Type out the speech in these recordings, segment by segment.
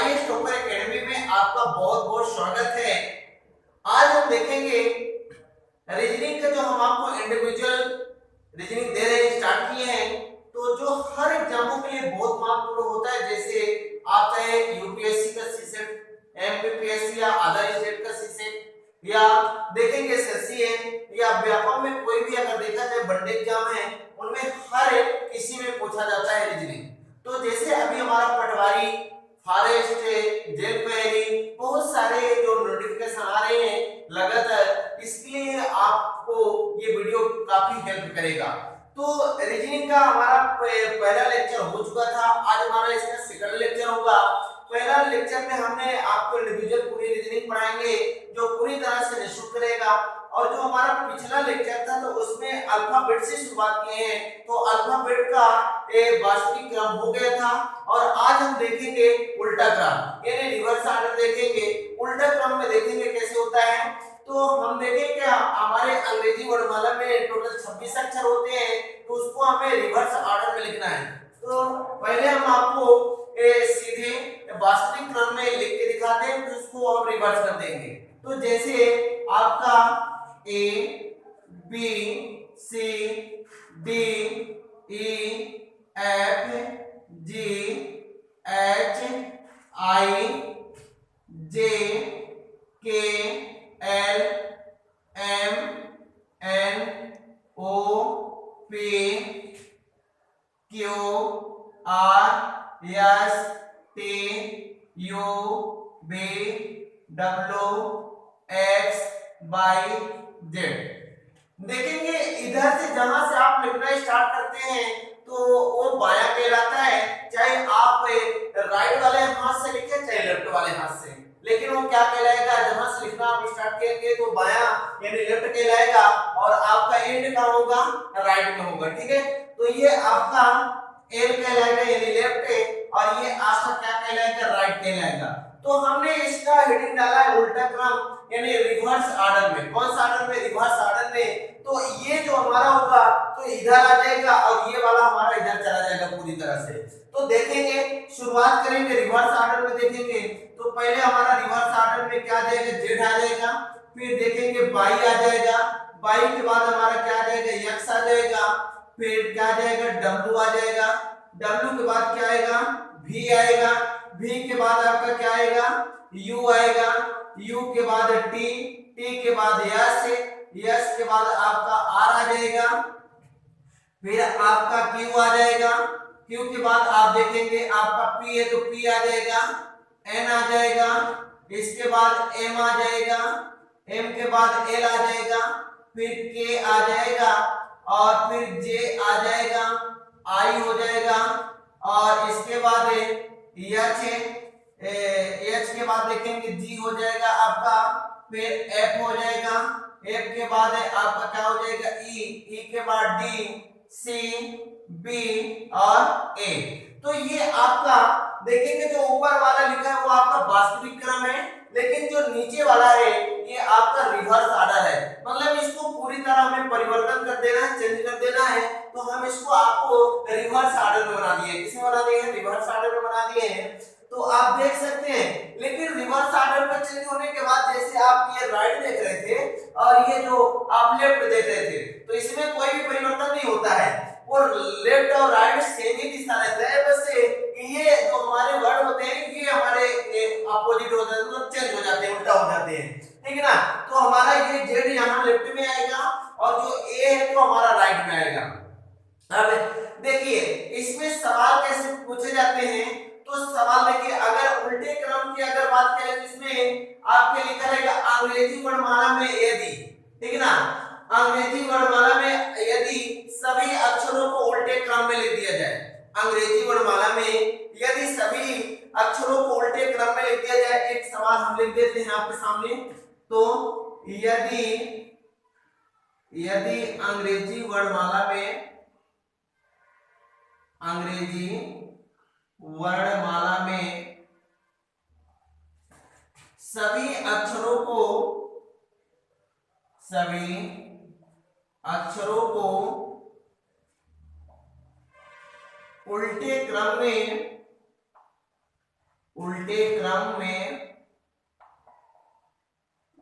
IAS topper academy में आपका बहुत बहुत स्वागत है। आज हम देखेंगे रीजनिंग का, जो हम आपको इंडिविजुअल रीजनिंग दे रहे हैं, स्टार्ट किए हैं, तो जो हर एग्जामों के लिए बहुत महत्वपूर्ण होता है। जैसे आप चाहे यूपीएससी का सीसेट, एमपीपीएससी या अदर स्टेट का सीसेट, या देखेंगे एसएससी है, या व्यापक में कोई भी अगर देखा जाए वनडे एग्जाम है, उनमें हर एक किसी में पूछा जाता है रीजनिंग। तो जैसे अभी हमारा पटवारी, फॉरेस्ट, जेल क्वेरी, बहुत सारे जो नोटिफिकेशन आ रहे हैं लगातार, इसके लिए आपको ये वीडियो काफी हेल्प करेगा। तो रीजनिंग का हमारा पहला लेक्चर हो चुका था, आज हमारा इसका सेकंड लेक्चर होगा। पहला लेक्चर में हमने आपको इंडिविजुअल पूरी रीजनिंग पढ़ाएंगे, जो पूरी तरह से निःशुल्क रहेगा। और जो हमारा पिछला लेक्चर था, तो उसमें अल्फाबेट से शुरुआत किए हैं, तो अल्फाबेट का वास्तविक क्रम हो गया था। और आज हम देखेंगे उल्टा क्रम, यानी रिवर्स ऑर्डर देखेंगे। उल्टा क्रम में देखेंगे कैसे होता है। तो हम देखेंगे कि हमारे अंग्रेजी वर्णमाला में टोटल 26 अक्षर होते हैं, तो उसको हमें रिवर्स ऑर्डर में लिखना है। तो पहले हम आपको सीधे वास्तविक क्रम में लिख के दिखाते हैं, फिर उसको हम रिवर्स कर देंगे। तो जैसे आपका A B C D E F G H I J K L M N O P Q R S T U V W X Y Z. देखेंगे इधर से जहां से आप लिखना स्टार्ट करते हैं तो वो बायां कहलाता है, चाहे आप राइट वाले हाथ से लिखें चाहे लेफ्ट वाले हाथ से, लेकिन वो क्या कहलाएगा, जहां से लिखना आप स्टार्ट करेंगे तो बायां यानी लेफ्ट कहलाएगा, और आपका एंड कहां होगा, राइट में होगा। ठीक है, तो ये आपका एल कहलाएगा यानी लेफ्ट है, और ये आपका क्या कहलाएगा, राइट कहलाएगा। तो हमने इसका हेडिंग डाला है उल्टा क्रम यानी रिवर्स ऑर्डर में। कौन सा ऑर्डर में, रिवर्स ऑर्डर में। तो ये जो हमारा होगा तो इधर आ जाएगा, और ये वाला हमारा इधर चला जाएगा पूरी तरह से। तो देखेंगे, शुरुआत करेंगे रिवर्स ऑर्डर में। देखेंगे तो पहले हमारा रिवर्स ऑर्डर में क्या आ जाएगा, जेड आ जाएगा, फिर देखेंगे वाई आ जाएगा, वाई के बाद हमारा क्या आ जाएगा, एक्स आ जाएगा, फिर क्या आ जाएगा, डब्ल्यू आ जाएगा, डब्ल्यू के बाद क्या आएगा, वी आएगा, वी के बाद आपका क्या आएगा, यू आएगा, यू के बाद टी, टी के बाद यस, यस के बाद आपका आर आ जाएगा, फिर आपका क्यू आ जाएगा, क्यू के बाद आप देखेंगे आपका पी है तो पी आ जाएगा, एन आ जाएगा, इसके बाद एम आ जाएगा, एम के बाद एल आ जाएगा, फिर के आ जाएगा, और फिर जे आ जाएगा, आई हो जाएगा, और इसके बाद एच के बाद देखेंगे जी हो जाएगा आपका, फिर एफ हो जाएगा, एफ के बाद आपका क्या हो जाएगा, ई के बाद डी, सी, बी और ए। तो ये आपका देखेंगे जो ऊपर वाला लिखा है वो आपका वास्तविक क्रम है, लेकिन जो नीचे वाला है ये आपका रिवर्स ऑर्डर है। मतलब इसको पूरी तरह हमें परिवर्तन कर देना है, चेंज कर देना है, तो हम इसको आपको रिवर्स ऑर्डर में बना दिए। किसमें बना दिए हैं, रिवर्स ऑर्डर में बना दिए हैं। तो आप देख सकते हैं, लेकिन रिवर्स ऑर्डर में चेंज होने के बाद जैसे आप ये राइट देख रहे थे और ये जो आप लेफ्ट देख रहे थे, तो इसमें कोई भी परिवर्तन नहीं होता है, और लेफ्ट और राइट सेम ही दिशा रहता है। बस ये जो हमारे वर्ड होते हैं ये हमारे अपोजिट हो जाते हैं, मतलब चेंज हो जाते हैं, उल्टा हो जाते हैं। ठीक है ना, तो हमारा ये जेड यहाँ लेफ्ट में आएगा, और जो ए है तो हमारा राइट में आएगा। अब देखिए इसमें सवाल कैसे पूछे जाते हैं, तो सवाल देखिए, अगर उल्टे क्रम की अगर बात करें तो इसमें आपके लिखा रहेगा अंग्रेजी वर्णमाला में यदि, ठीक है ना, अंग्रेजी वर्णमाला में यदि सभी अक्षरों को उल्टे क्रम में लिख दिया जाए, अंग्रेजी वर्णमाला में यदि सभी अक्षरों को उल्टे क्रम में लिख दिया जाए। एक सवाल हम लिख देते हैं आपके सामने, तो यदि अंग्रेजी वर्णमाला में, अंग्रेजी वर्णमाला में सभी अक्षरों को उल्टे क्रम में उल्टे क्रम में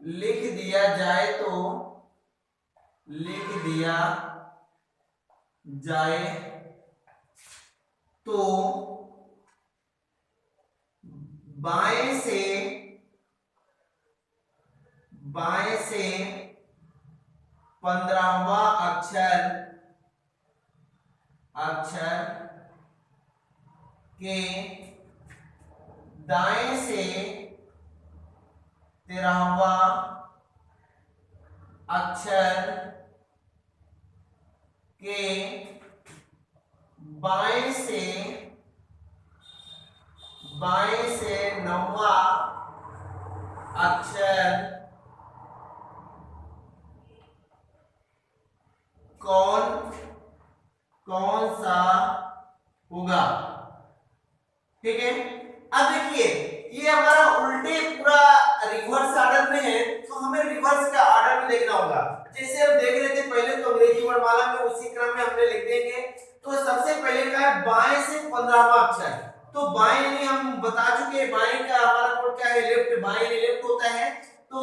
लिख दिया जाए तो बाएं से 15वां अक्षर के दाएं से 13वां अक्षर के बाएं से 9वां अक्षर कौन सा होगा। ठीक है, अब देखिए ये हमारा उल्टे पूरा रिवर्स ऑर्डर में है, तो हमें रिवर्स का ऑर्डर में देखना होगा। जैसे हम देख रहे थे पहले तो अंग्रेजी वर्णमाला में उसी क्रम में हमने लिख देंगे। तो सबसे पहले का है बाएं से 15वां अक्षर। तो बाएं यानी हम बता चुके हैं बाएं का हमारा कोड क्या है, लेफ्ट। बाएं यानी लेफ्ट होता है, तो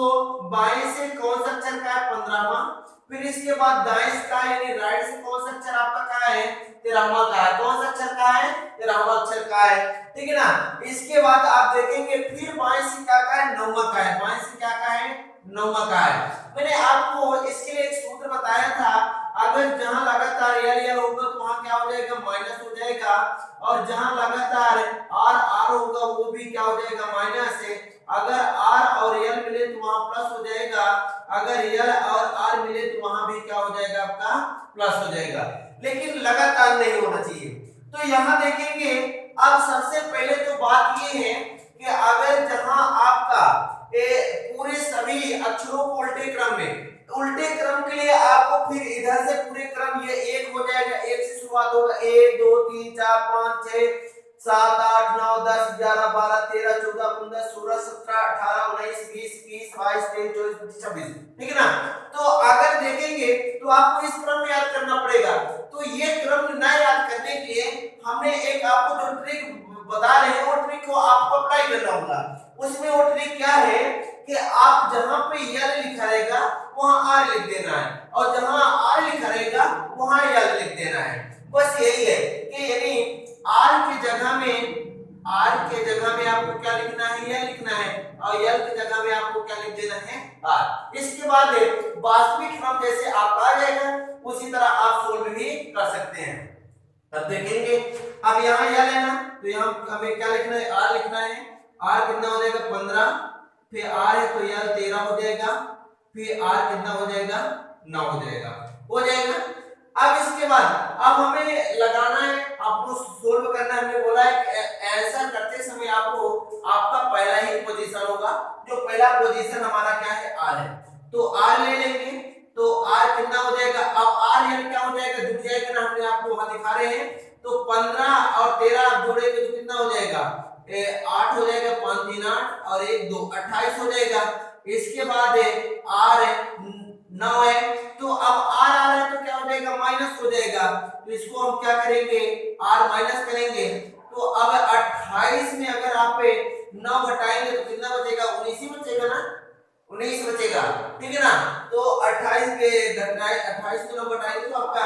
बाएं से कौन सा अक्षर का है, 15वां। फिर इसके बाद दाएं का यानी राइट से कौन सा अक्षर आपका का है, 13वां का है। कौन सा अक्षर का है, 13वां अक्षर का है। ठीक है ना। इसके बाद आप देखेंगे फिर बाएं से क्या का है, 9वां का है। बाएं से क्या का है, 9वां का है। मैंने आपको इसके लिए एक सूत्र बताया था, अगर जहां लगातार यल होगा तो वहां क्या हो जाएगा, माइनस हो जाएगा। और जहां लगातार आर होगा वो भी क्या हो जाएगा, माइनस है। अगर आर और यल मिले तो वहां प्लस हो जाएगा। अगर यल और आर मिले तो वहां भी क्या हो जाएगा, आपका प्लस हो जाएगा। लेकिन लगातार नहीं होना चाहिए। तो यहां देखेंगे अब सबसे पहले तो बात ये है कि अगर जहां आपका पूरे सभी अक्षरों को उल्टे क्रम के लिए आपको फिर इधर से पूरे क्रम ये 1 हो जाएगा। 1 से शुरुआत होगा, 1 2 3 4 5 6 7 8 9 10 11 12 13 14 15 16 17 18 19 20 21 22 23 24 25 26। ठीक है ना। तो अगर देखेंगे तो आपको इस क्रम में याद करना पड़ेगा। तो ये क्रम न याद करने के लिए हमने एक आपको जो ट्रिक बता रहे हैं वो ट्रिक को आपको अप्लाई करना होगा। उसमें वो ट्रिक क्या है कि आप जहां पे यल लिखा रहेगा वहां आर लिख देना है, और जहां आर लिखा रहेगा वहां यल लिख देना है। बस यही है कि यानी आर की जगह में आपको क्या लिखना है, यल लिखना है, और यल की जगह में आपको क्या लिख देना है, आर। इसके बाद वास्तविक क्रम जैसे आपका आ जाएगा उसी तरह आप सोल्व भी कर सकते हैं। अब देखेंगे अब यहाँ यल है ना, तो यहाँ हमें क्या लिखना है, आर लिखना है। आर कितना हो जाएगा, 15। फिर आर है तो यल 13 हो जाएगा। फिर आर कितना हो जाएगा, 9 हो जाएगा। अब इसके बाद अब हमें लगाना है, आपको सोल्व करना है। हमने बोला है कि आंसर करते समय आपको आपका पहला ही पोजीशन होगा। जो पहला पोजीशन हमारा क्या है, आर है, तो आर ले लेंगे। तो आर कितना हो जाएगा, अब आर यल क्या हो जाएगा, जुड़ जाएगा ना, हमने आपको वहां दिखा रहे हैं। तो 15 और 13 आप जोड़ेंगे तो कितना हो जाएगा, 8 हो जाएगा। 5 3 8 और 1 2 28 हो जाएगा। इसके बाद आर 9 है, तो अब आर आ रहा है तो क्या हो जाएगा, माइनस हो जाएगा। तो इसको हम क्या करेंगे, आर माइनस करेंगे। तो अब 28 में अगर आप 9 घटाएंगे तो कितना बचेगा, 19 ही बचेगा ना, 19 बचेगा। ठीक है ना। तो 28 के 28 में 9 घटाएंगे तो आपका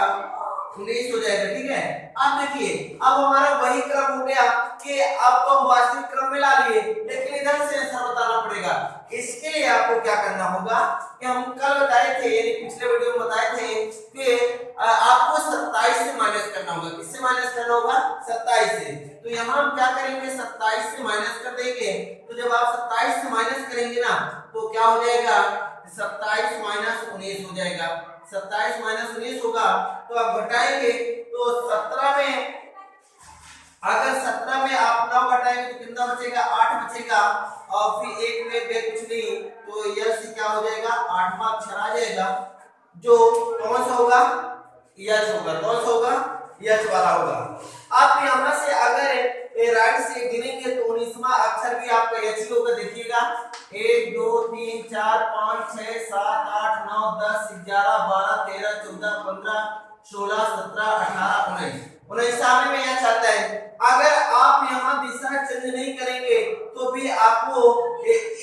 19 हो जाएगा। ठीक है। अब देखिए अब हमारा वही क्रम हो गया कि अब तो हम वास्तविक क्रम में ला लिए, लेकिन इधर से आंसर बताना पड़ेगा। इसके लिए आपको क्या करना होगा कि हम कल बताए थे, यानी पिछले वीडियो में बताए थे कि आपको 27 से माइनस करना होगा। किससे माइनस करना होगा, 27 से। तो यहाँ हम क्या करेंगे, 27 से माइनस कर देंगे। तो जब आप 27 से माइनस करेंगे ना तो क्या हो जाएगा, 27 माइनस 19 हो जाएगा। 27 माइनस 19 होगा। तो आप घटाएंगे तो 17 में, अगर 17 में आप 9 घटाएंगे तो कितना बचेगा, 8 बचेगा। और फिर एक में बे कुछ नहीं, तो यह से क्या हो जाएगा, 8वां अक्षर आ जाएगा, जो कौन सा होगा, यच होगा। कौन सा होगा, यच वाला होगा। आप यहां से अगर राइट से गिनेंगे तो 19वां अक्षर भी आपका यच ही होगा। देखिएगा 1 2 3 4 5 6 7 8 9 10 11 12 13 14 15 16 17 18 19 में यह चाहता है। अगर आप यहाँ दिशा चेंज नहीं करेंगे भी आपको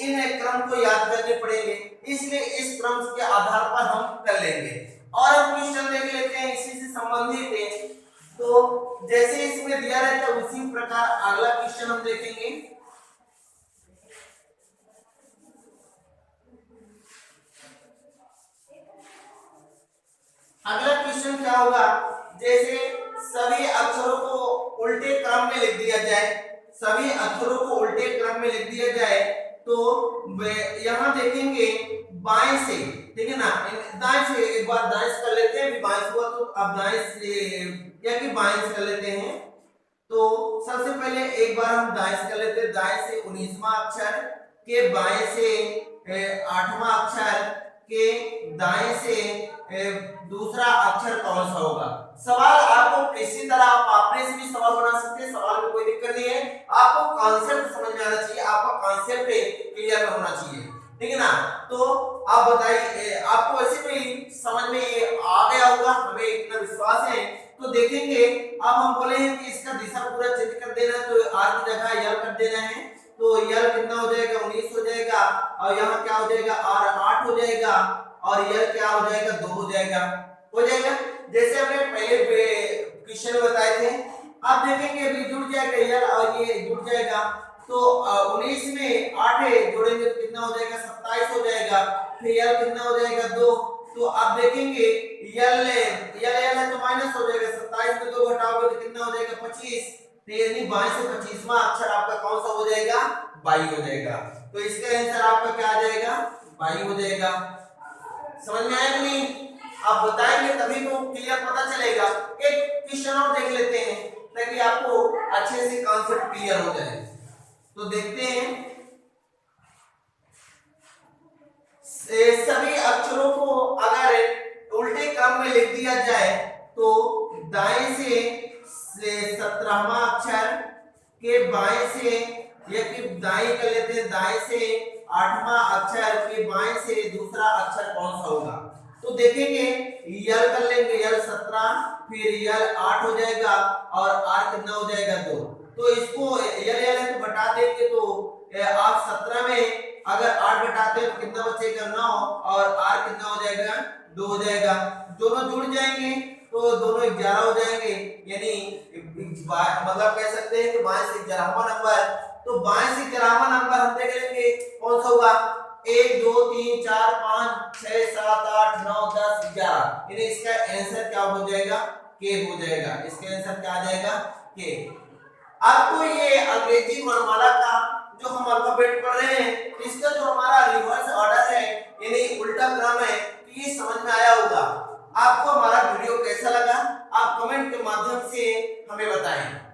इन क्रम को याद करने पड़ेंगे, इसलिए इस क्रम के आधार पर हम कर लेंगे। और हम क्वेश्चन देख लेते हैं इसी से संबंधित है। तो जैसे इसमें दिया रहता है उसी प्रकार अगला क्वेश्चन हम देखेंगे। अगला क्वेश्चन क्या होगा, जैसे सभी अक्षरों को उल्टे क्रम में लिख दिया जाए, सभी अक्षरों को उल्टे क्रम में लिख दिया जाए, तो यहां देखेंगे बाएं से, ठीक है ना, दाएं से एक बार दाएं से कर लेते हैं, बाएं हुआ तो अब दाएं से या कि बाएं से कर लेते हैं। तो सबसे पहले एक बार हम दाएं से कर लेते हैं, दाएं से 19वां अक्षर के बाएं से 8वां अक्षर के दाएं से दूसरा अक्षर कौन सा होगा। सवाल आपको इसी तरह आप अपने से भी सवाल बना सकते हैं, सवाल में कोई दिक्कत नहीं है, आपको कॉन्सेप्ट समझ में आना चाहिए, आपका कॉन्सेप्ट क्लियर में होना चाहिए, ठीक है ना। तो आप बताइए, आपको ऐसे भी समझ में आ गया होगा, हमें इतना विश्वास है। तो देखेंगे अब हम बोले हैं कि इसका दिशा पूरा चेंज कर देना है, तो आर की जगह यल कर देना है, तो यल कितना हो जाएगा 19 हो जाएगा, और यहाँ क्या हो जाएगा आर 8 हो जाएगा, और यल क्या हो जाएगा 2 हो जाएगा, हो जाएगा जैसे हमने पहले क्वेश्चन में बताए थे। अब देखेंगे अभी जुड़ जाएगा यल और ये जुड़ जाएगा, तो 19 में 8 जोड़ेंगे तो कितना हो जाएगा 27 हो जाएगा, फिर यल कितना हो जाएगा 2। तो आप देखेंगे यल है तो माइनस हो जाएगा, 27 में 2 घटाओगे तो कितना हो जाएगा 25, तो यानी 22 से 25वां अक्षर आपका कौन सा हो जाएगा 22 हो जाएगा। तो इसका आंसर आपका क्या आ जाएगा 22 हो जाएगा। समझ में आया कि नहीं, आप बताएंगे तभी तो क्लियर पता चलेगा। एक क्वेश्चन और देख लेते हैं ताकि आपको अच्छे से कॉन्सेप्ट क्लियर हो जाए। तो देखते हैं, सभी अक्षरों को अगर उल्टे क्रम में लिख दिया जाए तो दाएं से 17वां अक्षर के बाएं से, या कि दाएं कर लेते हैं, दाएं से 8वां अक्षर के बाएं से दूसरा अक्षर कौन सा होगा। तो देखेंगे यल कर लेंगे, यल 17, फिर यल 8 हो जाएगा, और आर कितना हो जाएगा 2। तो इसको यल तो घटा देंगे, तो आप 17 में अगर 8 घटाते हैं तो कितना बचेगा 9, और आर कितना हो जाएगा 2 हो जाएगा, दोनों जुड़ जाएंगे तो दोनों 11 हो जाएंगे, यानी मतलब कह सकते हैं कि बाएं से 11वां नंबर। तो बाएं से 11वां नंबर हम देख लेंगे कौन सा होगा, 1 2 3 4 5 6 7 8 9 10 11, यानी इसका आंसर क्या हो जाएगा के हो जाएगा, इसका आंसर क्या आ जाएगा के। आपको ये अंग्रेजी वर्णमाला का जो हम अल्फाबेट पढ़ रहे हैं, इसका जो हमारा रिवर्स ऑर्डर है यानी उल्टा क्रम है, ये समझ में आया होगा। आपको हमारा वीडियो कैसा लगा आप कमेंट के माध्यम से हमें बताएं।